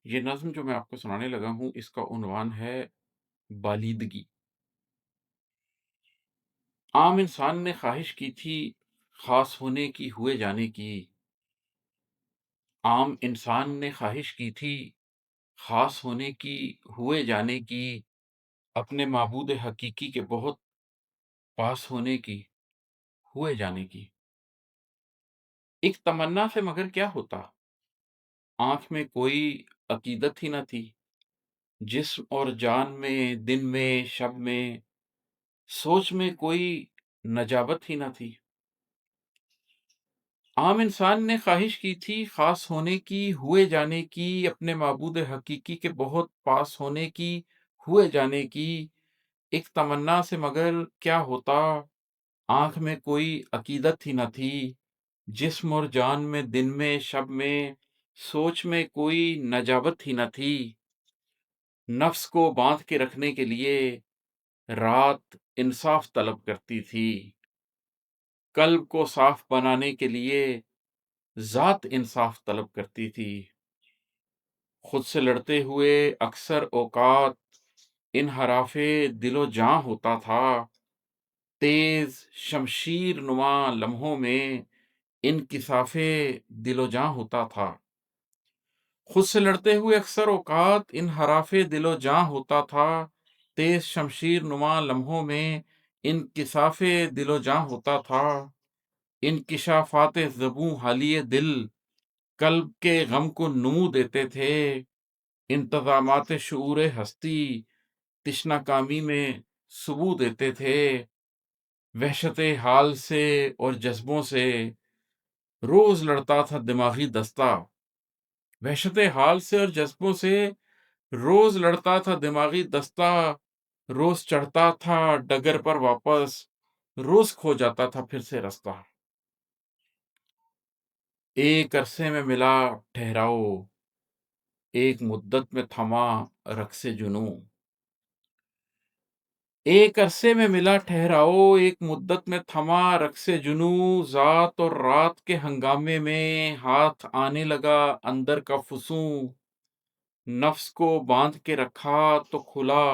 یہ نظم جو میں آپ کو سنانے لگا ہوں اس کا عنوان ہے بالیدگی۔ عام انسان نے خواہش کی تھی خاص ہونے کی ہوئے جانے کی۔ عام انسان نے خواہش کی تھی خاص ہونے کی ہوئے جانے کی، اپنے معبود حقیقی کے بہت پاس ہونے کی ہوئے جانے کی۔ ایک تمنا سے مگر کیا ہوتا، آنکھ میں کوئی عقیدت ہی نہ تھی، جسم اور جان میں دن میں شب میں سوچ میں کوئی نجابت ہی نہ تھی۔ عام انسان نے خواہش کی تھی خاص ہونے کی ہوئے جانے کی، اپنے معبود حقیقی کے بہت پاس ہونے کی ہوئے جانے کی۔ ایک تمنا سے مگر کیا ہوتا، آنکھ میں کوئی عقیدت ہی نہ تھی، جسم اور جان میں دن میں شب میں سوچ میں کوئی نجابت ہی نہ تھی۔ نفس کو باندھ کے رکھنے کے لیے رات انصاف طلب کرتی تھی، قلب کو صاف بنانے کے لیے ذات انصاف طلب کرتی تھی۔ خود سے لڑتے ہوئے اکثر اوقات انحراف دل و جاں ہوتا تھا، تیز شمشیر نما لمحوں میں انکشاف دل و جاں ہوتا تھا۔ خود سے لڑتے ہوئے اکثر اوقات انحراف دل و جاں ہوتا تھا، تیز شمشیر نما لمحوں میں انکشاف دل و جاں ہوتا تھا۔ انکشافات زبوں حالی دل قلب کے غم کو نمو دیتے تھے، انتظامات شعور ہستی تشنہ کامی میں سبو دیتے تھے۔ وحشت حال سے اور جذبوں سے روز لڑتا تھا دماغی دستہ، وحشت حال سے اور جذبوں سے روز لڑتا تھا دماغی دستہ، روز چڑھتا تھا ڈگر پر واپس، روز کھو جاتا تھا پھر سے رستہ۔ ایک عرصے میں ملا ٹھہراؤ، ایک مدت میں تھما رقص جنوں۔ ایک عرصے میں ملا ٹھہراؤ، ایک مدت میں تھما رقص جنوں، ذات اور رات کے ہنگامے میں ہاتھ آنے لگا اندر کا فسوں۔ نفس کو باندھ کے رکھا تو کھلا،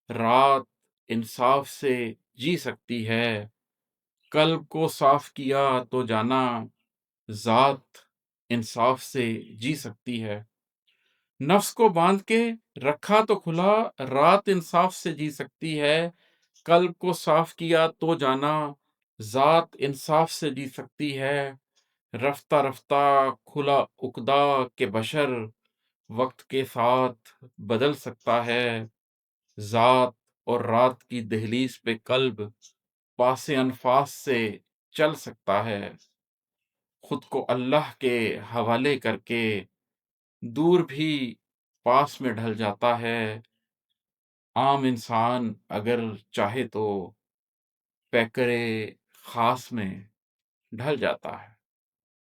رات انصاف سے جی سکتی ہے، قلب کو صاف کیا تو جانا ذات انصاف سے جی سکتی ہے۔ نفس کو باندھ کے رکھا تو کھلا، رات انصاف سے جی سکتی ہے، قلب کو صاف کیا تو جانا ذات انصاف سے جی سکتی ہے۔ رفتہ رفتہ کھلا عقدہ کہ بشر وقت کے ساتھ بدل سکتا ہے، ذات اور رات کی دہلیز پہ قلب پاس انفاس سے چل سکتا ہے۔ خود کو اللہ کے حوالے کر کے دور بھی پاس میں ڈھل جاتا ہے۔ عام انسان اگر چاہے تو پیکرے خاص میں ڈھل جاتا ہے۔